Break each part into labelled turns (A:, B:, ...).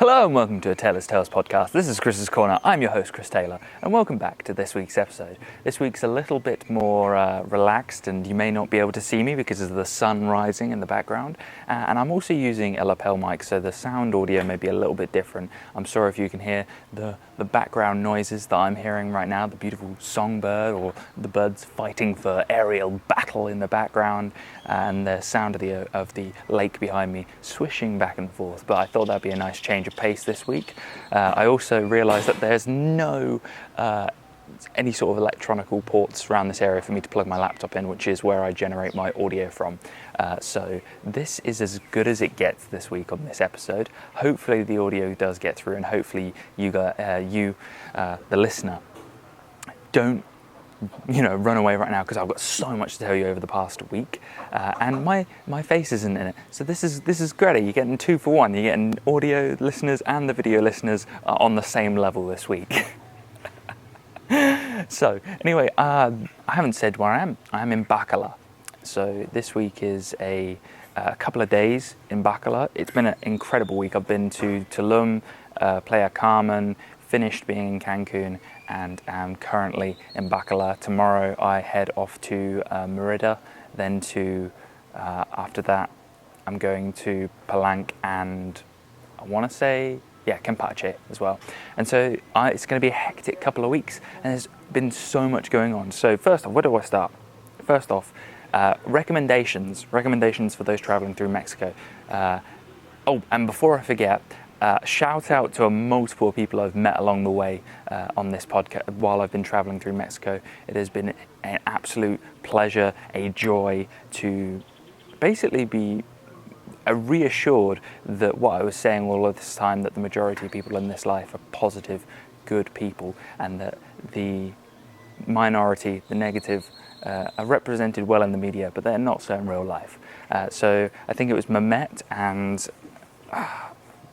A: Hello and welcome to a Taylor's Tales podcast. This is Chris's Corner. I'm your host, Chris Taylor, and welcome back to this week's episode. This week's a little bit more relaxed, and you may not be able to see me because of the sun rising in the background. And I'm also using a lapel mic, so the sound audio may be a little bit different. I'm sorry if you can hear the background noises that I'm hearing right now, the beautiful songbird or the birds fighting for aerial battle in the background, and the sound of the lake behind me swishing back and forth. But I thought that'd be a nice change of pace this week. I also realised that there's no any sort of electronical ports around this area for me to plug my laptop in, which is where I generate my audio from. So this is as good as it gets this week on this episode. Hopefully the audio does get through, and hopefully you, the listener, don't run away right now, because I've got so much to tell you over the past week, and my face isn't in it. So this is great. You're getting 2 for 1. You're getting audio listeners and the video listeners on the same level this week. So anyway, I haven't said where I am. I am in Bacala. So this week is a couple of days in Bacala. It's been an incredible week. I've been to Tulum, Playa Carmen, finished being in Cancun, and am currently in Bacala. Tomorrow I head off to Merida, then after that I'm going to Palenque, and I want to say Campeche as well. And so it's going to be a hectic couple of weeks, and there's been so much going on. So first off, where do I start? First off, recommendations for those traveling through Mexico. And before I forget, shout out to multiple people I've met along the way on this podcast while I've been traveling through Mexico. It has been an absolute pleasure, a joy to basically be reassured that what I was saying all of this time, that the majority of people in this life are positive, good people, and that the minority, the negative, are represented well in the media, but they're not so in real life. So I think it was Mehmet and...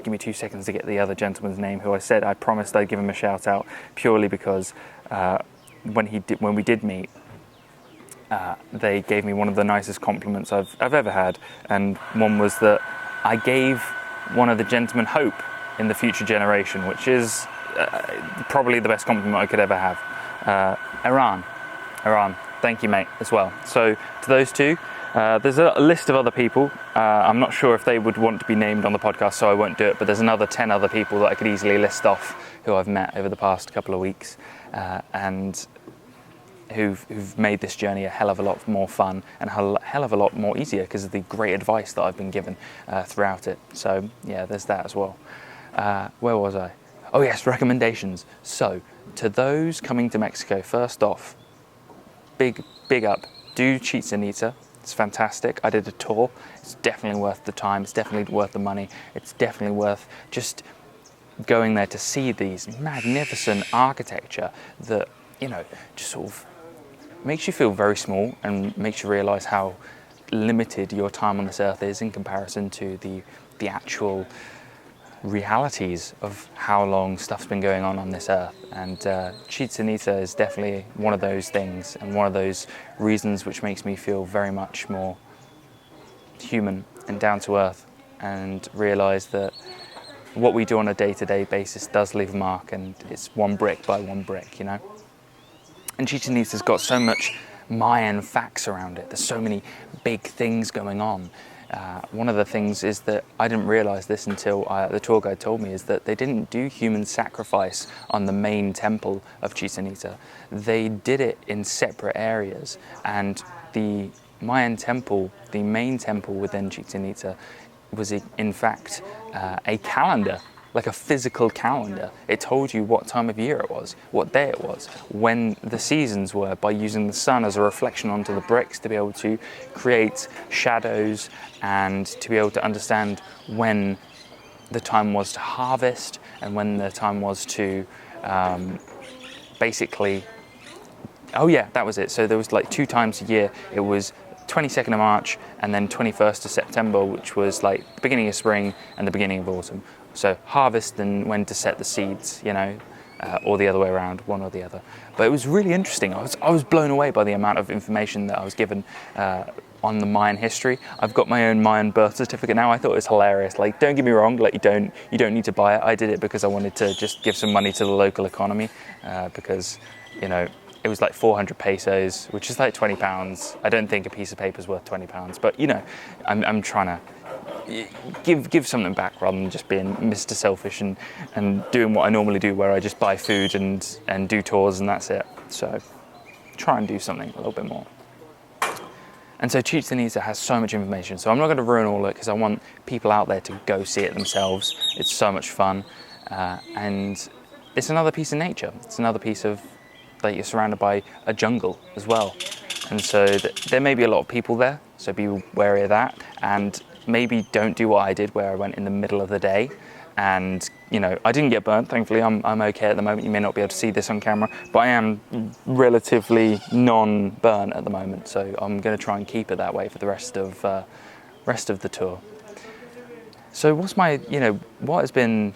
A: give me 2 seconds to get the other gentleman's name, who I promised I'd give him a shout out, purely because when we did meet, they gave me one of the nicest compliments I've ever had, and one was that I gave one of the gentlemen hope in the future generation, which is probably the best compliment I could ever have. Iran, thank you, mate, as well. So to those two. There's a list of other people. I'm not sure if they would want to be named on the podcast, so I won't do it, but there's another 10 other people that I could easily list off who I've met over the past couple of weeks, and who've made this journey a hell of a lot more fun and a hell of a lot more easier because of the great advice that I've been given throughout it. So yeah, there's that as well. Where was I? Oh yes, recommendations. So to those coming to Mexico, first off, big up, do Chichen Itza. It's fantastic. I did a tour. It's definitely worth the time. It's definitely worth the money. It's definitely worth just going there to see these magnificent architecture that, just sort of makes you feel very small and makes you realize how limited your time on this earth is in comparison to the actual realities of how long stuff's been going on this earth. And Chichen Itza is definitely one of those things, and one of those reasons which makes me feel very much more human and down to earth, and realize that what we do on a day-to-day basis does leave a mark, and it's one brick by one brick, And Chichen Itza's got so much Mayan facts around it. There's so many big things going on. One of the things is that I didn't realize this until the tour guide told me, is that they didn't do human sacrifice on the main temple of Chichen Itza. They did it in separate areas, and the Mayan temple, the main temple within Chichen Itza, was in fact a calendar, like a physical calendar. It told you what time of year it was, what day it was, when the seasons were, by using the sun as a reflection onto the bricks to be able to create shadows and to be able to understand when the time was to harvest and when the time was to basically... Oh yeah, that was it. So there was like 2 times a year. It was 22nd of March and then 21st of September, which was like the beginning of spring and the beginning of autumn. So harvest and when to set the seeds, or the other way around, one or the other. But it was really interesting. I was blown away by the amount of information that I was given on the Mayan history. I've got my own Mayan birth certificate now. I thought it was hilarious. Like, don't get me wrong, like you don't need to buy it. I did it because I wanted to just give some money to the local economy, because, you know, it was like 400 pesos, which is like 20 pounds. I don't think a piece of paper is worth 20 pounds, but you know, I'm trying to give something back rather than just being Mr. Selfish and doing what I normally do, where I just buy food and do tours and that's it. So try and do something a little bit more. And so Chichen Itza has so much information, so I'm not going to ruin all of it because I want people out there to go see it themselves. It's so much fun, and it's another piece of nature. It's another piece of, like, you're surrounded by a jungle as well. And so there may be a lot of people there, so be wary of that. And maybe don't do what I did, where I went in the middle of the day. And, you know, I didn't get burnt, thankfully. I'm okay at the moment. You may not be able to see this on camera, but I am relatively non-burnt at the moment. So I'm going to try and keep it that way for the rest of the tour. So what has been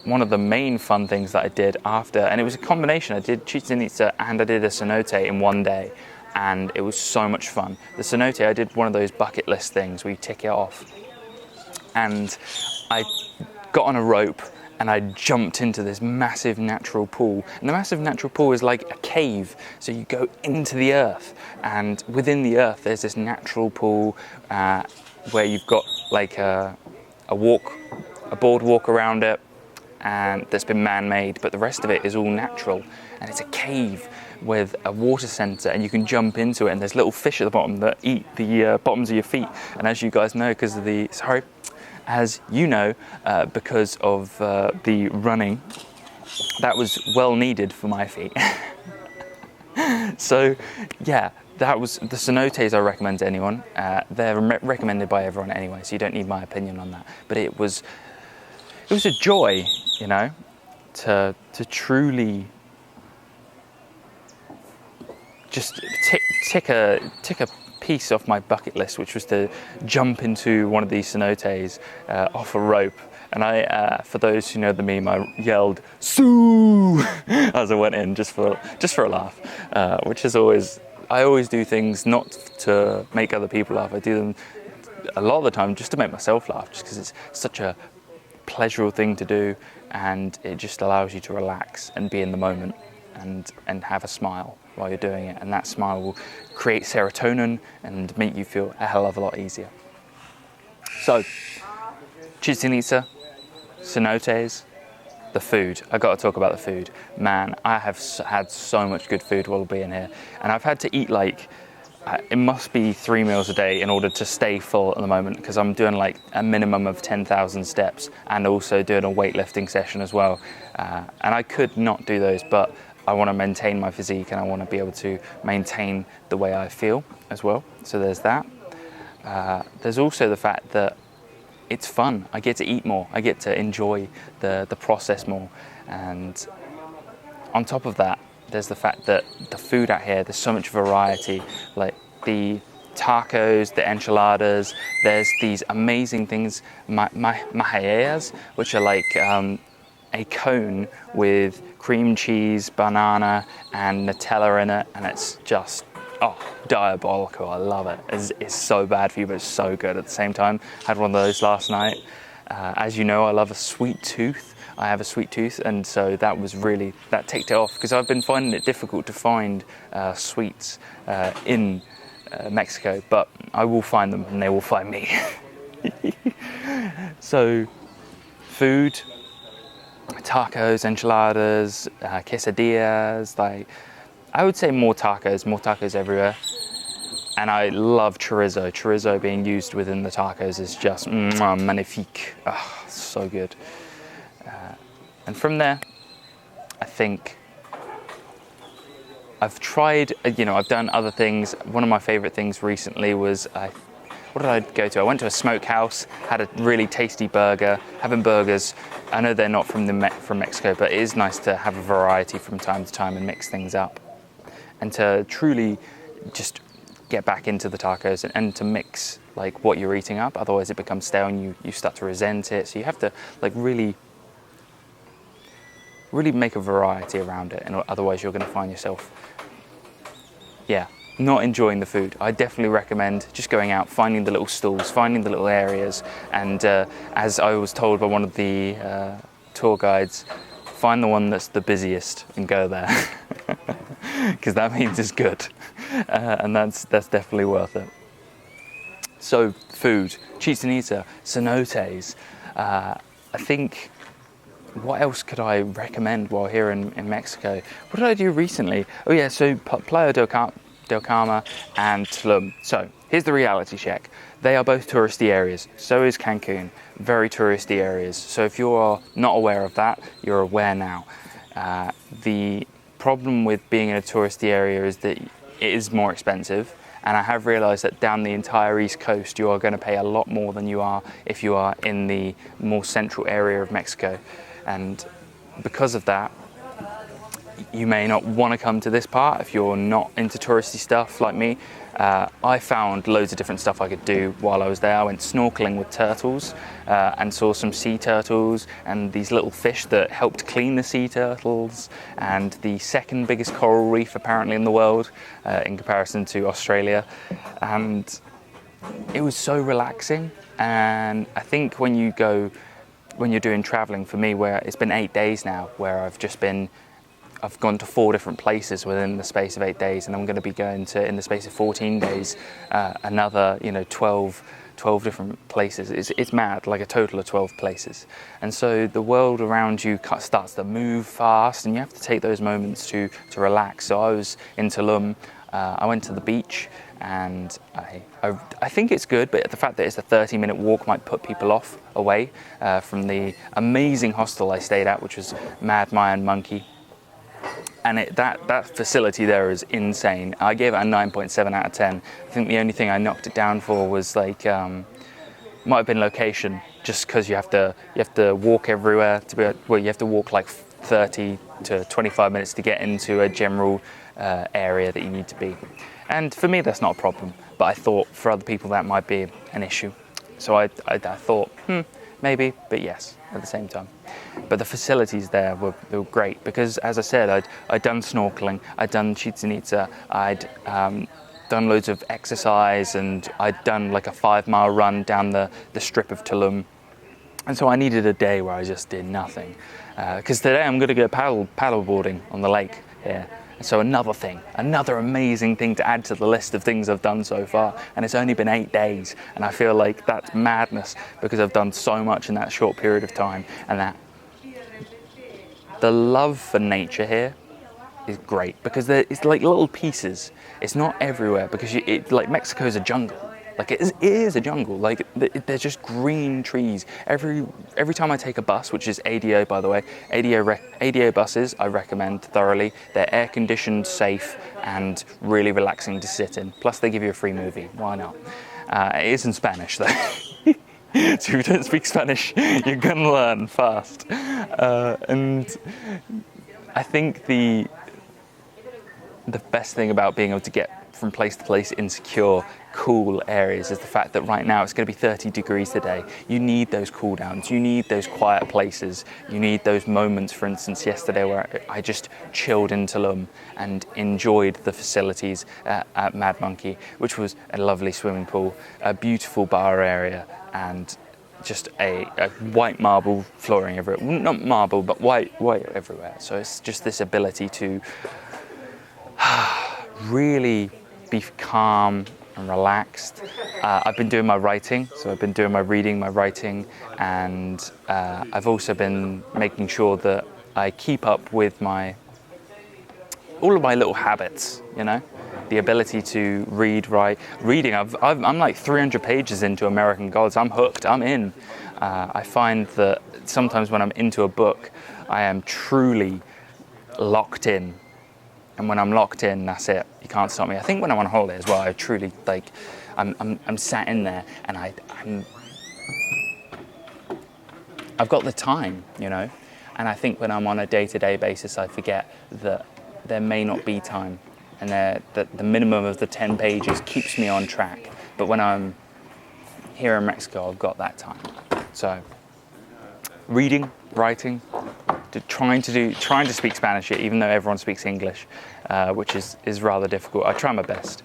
A: one of the main fun things that I did after, and it was a combination. I did Chichen Itza and I did a cenote in one day, and it was so much fun. The cenote, I did one of those bucket list things where you tick it off, and I got on a rope and I jumped into this massive natural pool. And the massive natural pool is like a cave, so you go into the earth, and within the earth there's this natural pool where you've got like a boardwalk around it, and that's been man-made, but the rest of it is all natural. And it's a cave with a water centre, and you can jump into it, and there's little fish at the bottom that eat the bottoms of your feet. And as you guys know, because of the running, that was well needed for my feet. So yeah, that was the cenotes I recommend to anyone. They're recommended by everyone anyway, so you don't need my opinion on that. But it was a joy, you know, to truly just tick a piece off my bucket list, which was to jump into one of these cenotes off a rope. And I, for those who know the meme, I yelled "Sue" as I went in, just for a laugh, which is I always do things not to make other people laugh. I do them a lot of the time just to make myself laugh, just because it's such a pleasurable thing to do, and it just allows you to relax and be in the moment and have a smile while you're doing it, and that smile will create serotonin and make you feel a hell of a lot easier. So Chichen Itza, cenotes, the food. I got to talk about the food. Man, I have had so much good food while being here, and I've had to eat like it must be 3 meals a day in order to stay full at the moment, because I'm doing like a minimum of 10,000 steps and also doing a weightlifting session as well. And I could not do those, but I want to maintain my physique and I want to be able to maintain the way I feel as well. So there's that. There's also the fact that it's fun. I get to eat more. I get to enjoy the process more. And on top of that, there's the fact that the food out here, there's so much variety, like the tacos, the enchiladas. There's these amazing things, majallas, which are like a cone with cream cheese, banana, and Nutella in it, and it's just diabolical. I love it. It's so bad for you, but it's so good at the same time. Had one of those last night. As you know, I love a sweet tooth. I have a sweet tooth, and so that ticked it off, because I've been finding it difficult to find sweets in Mexico, but I will find them and they will find me. So food, tacos, enchiladas, quesadillas, like I would say more tacos everywhere. And I love chorizo. Chorizo being used within the tacos is just magnifique. Oh, so good. And from there, I think I've tried, I've done other things. One of my favorite things recently was, what did I go to? I went to a smokehouse, had a really tasty burger. Having burgers, I know they're not from Mexico, but it is nice to have a variety from time to time and mix things up. And to truly just get back into the tacos and to mix like what you're eating up, otherwise it becomes stale and you start to resent it. So you have to like really make a variety around it, and otherwise you're going to find yourself not enjoying the food. I definitely recommend just going out, finding the little stalls, finding the little areas, and as I was told by one of the tour guides, find the one that's the busiest and go there, because that means it's good, and that's definitely worth it. So food, Chichen Itza, Cenotes. I think, what else could I recommend while here in Mexico? What did I do recently? Oh yeah, so Playa del Carmen and Tulum. So here's the reality check. They are both touristy areas. So is Cancun. Very touristy areas. So if you're not aware of that, you're aware now. The problem with being in a touristy area is that it is more expensive. And I have realised that down the entire East Coast, you are going to pay a lot more than you are if you are in the more central area of Mexico. And because of that, you may not want to come to this part if you're not into touristy stuff like me. I found loads of different stuff I could do while I was there. I went snorkeling with turtles and saw some sea turtles and these little fish that helped clean the sea turtles, and the second biggest coral reef apparently in the world in comparison to Australia. And it was so relaxing. And I think when you're doing traveling, for me, where it's been 8 days now, where I've gone to 4 different places within the space of 8 days, and I'm going to be going to, in the space of 14 days, another 12 different places. It's mad, like a total of 12 places. And so the world around you starts to move fast, and you have to take those moments to relax. So I was in Tulum. I went to the beach, and I think it's good, but the fact that it's a 30-minute walk might put people off away from the amazing hostel I stayed at, which was Mad Mayan Monkey. And that facility there is insane. I gave it a 9.7 out of 10. I think the only thing I knocked it down for was might have been location, just because you have to walk everywhere you have to walk like 30 to 25 minutes to get into a general area that you need to be. And for me, that's not a problem. But I thought for other people that might be an issue. So I thought, maybe, but yes, at the same time. But the facilities there were great, because, as I said, I'd done snorkeling, I'd done Chichen Itza, I'd done loads of exercise, and I'd done like a 5-mile run down the strip of Tulum. And so I needed a day where I just did nothing. Because today I'm going to go paddleboarding on the lake here. So another amazing thing to add to the list of things I've done so far. And it's only been 8 days. And I feel like that's madness, because I've done so much in that short period of time. And that the love for nature here is great, because it's like little pieces. It's not everywhere, because like Mexico is a jungle. Like it is a jungle. Like there's just green trees. Every time I take a bus, which is ADO by the way, ADO buses I recommend thoroughly. They're air conditioned, safe, and really relaxing to sit in. Plus they give you a free movie. Why not? It is in Spanish though. So if you don't speak Spanish, you're gonna learn fast. And I think the best thing about being able to get from place to place in secure, cool areas is the fact that right now it's going to be 30 degrees today. You need those cool downs, you need those quiet places, you need those moments. For instance, yesterday where I just chilled in Tulum and enjoyed the facilities at Mad Monkey, which was a lovely swimming pool, a beautiful bar area, and just a white marble flooring everywhere. Not marble, but white everywhere. So it's just this ability to really be calm and relaxed. I've been doing my writing, so I've been doing my reading, my writing, and I've also been making sure that I keep up with all of my little habits, the ability to read, write. Reading, I'm like 300 pages into American Gods. I'm hooked, I'm in. I find that sometimes when I'm into a book, I am truly locked in. And when I'm locked in, that's it. You can't stop me. I think when I'm on holiday as well, I truly I'm sat in there, and I've got the time, And I think when I'm on a day-to-day basis, I forget that there may not be time, and that the minimum of the 10 pages keeps me on track. But when I'm here in Mexico, I've got that time. So, reading, writing, trying to speak Spanish, even though everyone speaks English, which is rather difficult. I try my best.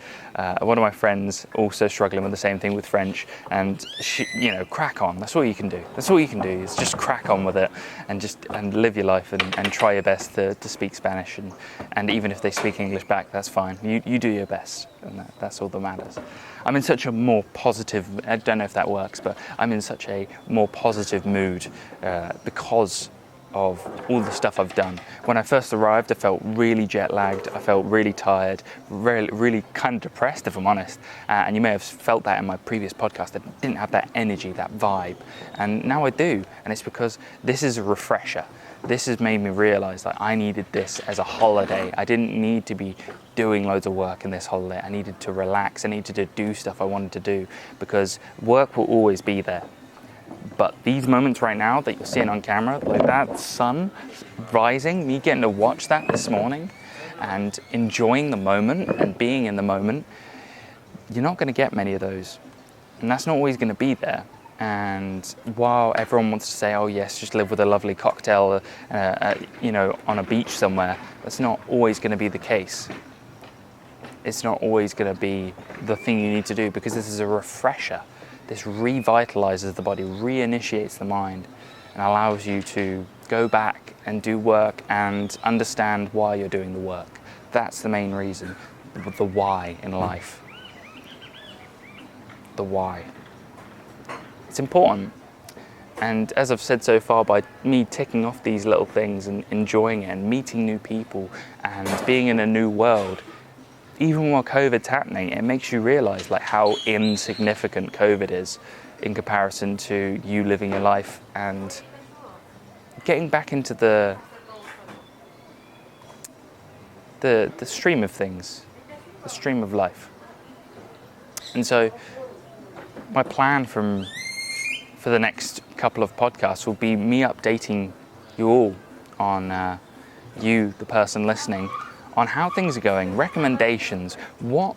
A: One of my friends also struggling with the same thing with French, and she, crack on. That's all you can do. That's all you can do is just crack on with it and live your life and try your best to speak Spanish. And even if they speak English back, that's fine. You do your best, and that's all that matters. I'm in such a more positive, I don't know if that works, but I'm in such a more positive mood because of all the stuff I've done. When I first arrived, I felt really jet lagged, I felt really tired, really kind of depressed, if I'm honest. And you may have felt that in my previous podcast. I didn't have that energy, that vibe. And now I do. And it's because this is a refresher. This has made me realize that I needed this as a holiday. I didn't need to be doing loads of work in this holiday. I needed to relax. I needed to do stuff I wanted to do, because work will always be there. But these moments right now that you're seeing on camera, like that sun rising, me getting to watch that this morning and enjoying the moment and being in the moment, you're not going to get many of those. And that's not always going to be there. And while everyone wants to say, oh yes, just live with a lovely cocktail, on a beach somewhere, that's not always going to be the case. It's not always going to be the thing you need to do, because this is a refresher. This revitalizes the body, reinitiates the mind, and allows you to go back and do work and understand why you're doing the work. That's the main reason, the why in life. The why. It's important. And as I've said so far, by me ticking off these little things and enjoying it and meeting new people and being in a new world, even while COVID's happening, it makes you realize like how insignificant COVID is in comparison to you living your life and getting back into the stream of things, the stream of life. And so my plan for the next couple of podcasts will be me updating you all on you, the person listening, on how things are going, recommendations, what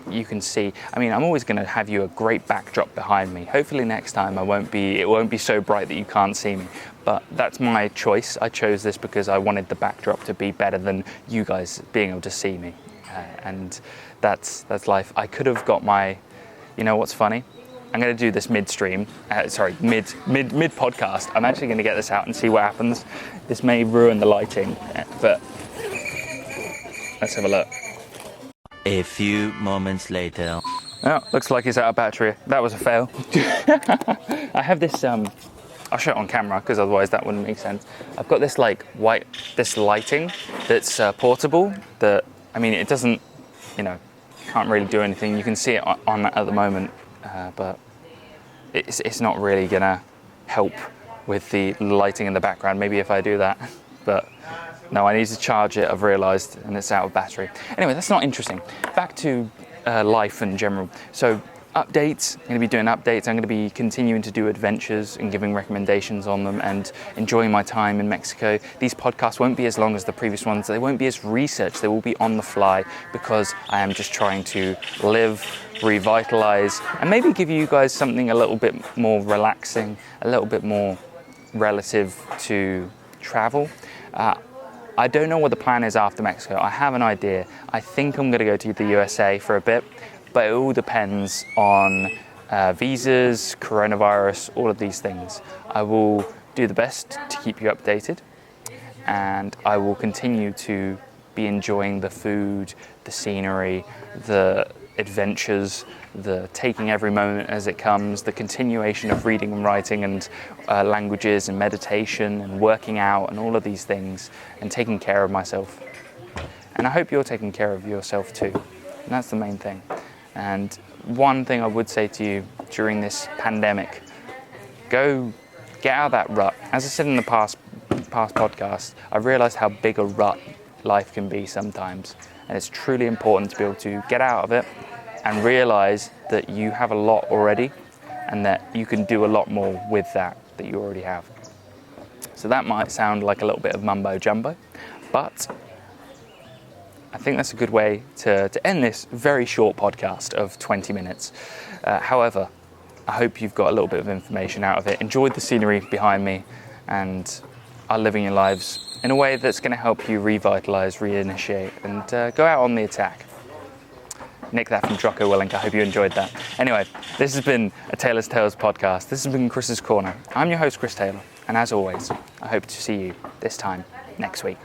A: you can see. I mean, I'm always going to have you a great backdrop behind me. Hopefully next time it won't be so bright that you can't see me, but that's my choice. I chose this because I wanted the backdrop to be better than you guys being able to see me, and that's life. I could have got my, what's funny? I'm going to do this mid podcast. I'm actually going to get this out and see what happens. This may ruin the lighting, but let's have a look.
B: A few moments later.
A: Oh, looks like it's out of battery. That was a fail. I have this, I'll show it on camera because otherwise that wouldn't make sense. I've got this this lighting that's portable that, it doesn't, can't really do anything. You can see it on at the moment, but it's not really gonna help with the lighting in the background. Maybe if I do that, but no, I need to charge it, I've realised, and it's out of battery. Anyway, that's not interesting. Back to life in general. So updates, I'm going to be doing updates. I'm going to be continuing to do adventures and giving recommendations on them and enjoying my time in Mexico. These podcasts won't be as long as the previous ones. They won't be as researched. They will be on the fly because I am just trying to live, revitalize, and maybe give you guys something a little bit more relaxing, a little bit more relative to travel. I don't know what the plan is after Mexico. I have an idea. I think I'm going to go to the USA for a bit, but it all depends on visas, coronavirus, all of these things. I will do the best to keep you updated, and I will continue to be enjoying the food, the scenery, the adventures, the taking every moment as it comes, the continuation of reading and writing and languages and meditation and working out and all of these things, and taking care of myself. And I hope you're taking care of yourself too. And that's the main thing. And one thing I would say to you during this pandemic, go get out of that rut. As I said in the past podcast, I realized how big a rut life can be sometimes. And it's truly important to be able to get out of it and realize that you have a lot already and that you can do a lot more with that you already have. So that might sound like a little bit of mumbo jumbo, but I think that's a good way to end this very short podcast of 20 minutes. However, I hope you've got a little bit of information out of it, enjoyed the scenery behind me, and are living your lives in a way that's going to help you revitalize, reinitiate, and go out on the attack. Nick that from Jocko Willink. I hope you enjoyed that. Anyway, this has been a Taylor's Tales podcast. This has been Chris's Corner. I'm your host, Chris Taylor. And as always, I hope to see you this time next week.